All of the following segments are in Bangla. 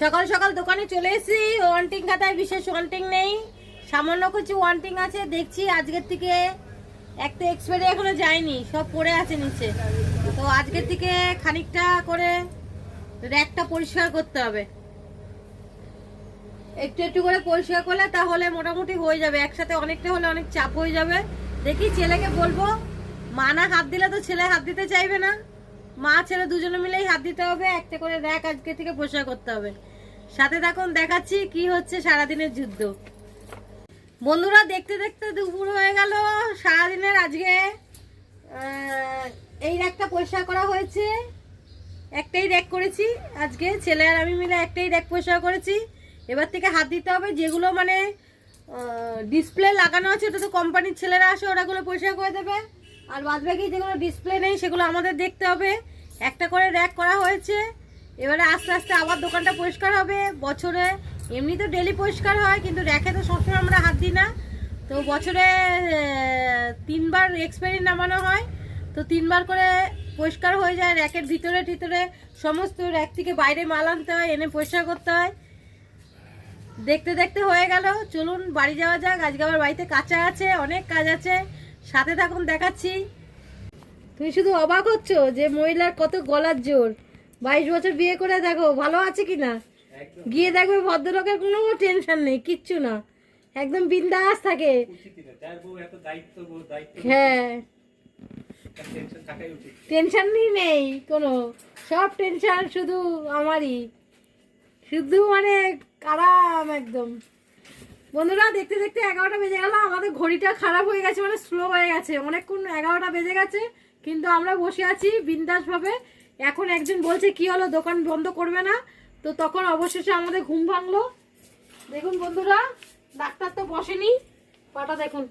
সকাল সকাল দোকানে চলে এসেছি। ওয়ান্টিং খাতায় বিশেষ ওয়ান্টিং নেই, সামান্য কিছু ওয়ান্টিং আছে। দেখছি আজকের থেকে একটা এক্সপায়ারি এখনো যায়নি, সব পড়ে আছে নিচে। তো আজকের থেকে খানিকটা করে র্যাকটা পরিষ্কার করতে হবে। একটু একটু করে পরিষ্কার করলে তাহলে মোটামুটি হয়ে যাবে। একসাথে অনেকটা হলে অনেক চাপ হয়ে যাবে। দেখি ছেলেকে বলবো, মা না হাত দিলে তো ছেলে হাত দিতে চাইবে না। মা ছেলে দুজনে মিলেই হাত দিতে হবে। একটা করে র্যাক আজকে থেকে পরিষ্কার করতে হবে। সাথে থাকুন, দেখাচ্ছি কি হচ্ছে সারাদিনের যুদ্ধ। বন্ধুরা, দেখতে দেখতে দুপুর হয়ে গেল। সারাদিনের আজকে এই র্যাকটা পরিষ্কার করা হয়েছে। একটাই র্যাক করেছি আজকে, ছেলে আর আমি মিলে একটাই র্যাক পরিষ্কার করেছি। এবার থেকে হাত দিতে হবে। যেগুলো মানে ডিসপ্লে লাগানো আছে, ওটা তো কোম্পানির ছেলেরা আসে, ওরাগুলো পরিষ্কার করে দেবে। আর বাদবাকি যেগুলো ডিসপ্লে নেই সেগুলো আমাদের দেখতে হবে। একটা করে র্যাক করা হয়েছে। এবারে আস্তে আস্তে আবার দোকানটা পরিষ্কার হবে। বছরে এমনি তো ডেলি পরিষ্কার হয়, কিন্তু র্যাকে তো সবসময় আমরা হাত দিই না। তো বছরে 3 বার এক্সপায়ারি নামানো হয়। তো 3 বার করে পরিষ্কার হয়ে যায়। র্যাকের ভিতরে ভিতরে সমস্ত র্যাক থেকে বাইরে মাল আনতে হয়, এনে পরিষ্কার করতে হয়। দেখতে দেখতে হয়ে গেল। চলুন বাড়ি যাওয়া যাক। আজকে আবার বাড়িতে কাঁচা আছে, অনেক কাজ আছে। সাথে থাকুন, দেখাচ্ছি। তুমি শুধু অবাক হচ্ছ যে মহিলার কত গলার জোর। 22 বছর বিয়ে করে দেখো ভালো আছে কিনা। গিয়ে দেখবে ভদ্রলোকের কোনো টেনশন নেই, কিচ্ছু না, একদম বিন্দাস থাকে। হ্যাঁ, টেনশনই নেই কোনো, সব টেনশন শুধু আমারই, শুধু মানে আরাম একদম। বন্ধুরা, দেখতে দেখতে 11টা বেজে গেল। আমাদের ঘড়িটা খারাপ হয়ে গেছে, মানে স্লো হয়ে গেছে অনেকক্ষণ। 11টা বেজে গেছে, কিন্তু আমরা বসে আছি বিন্দাস ভাবে। এখন একজন বলছে কি হলো, দোকান বন্ধ করবে না? তো তখন অবশেষে আমাদের ঘুম ভাঙলো। দেখুন বন্ধুরা, ডাক্তার তো বসেনি। পাটা দেখুন,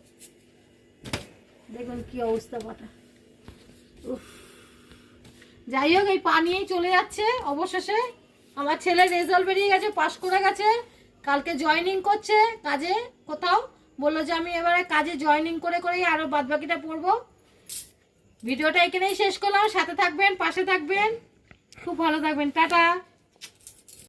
দেখুন কি অবস্থা পাটা। যাই হোক, এই পা নিয়েই চলে যাচ্ছে। অবশেষে আমার ছেলের রেজাল্ট বেরিয়ে গেছে, পাশ করে গেছে। কালকে জয়েনিং করছে কাজে কোথাও। বললো যে আমি এবারে কাজে জয়েনিং করে করেই আরো বাদবাকিটা পড়বো। ভিডিওটা এখানেই শেষ করলাম। সাথে থাকবেন, পাশে থাকবেন, খুব ভালো থাকবেন। টাটা।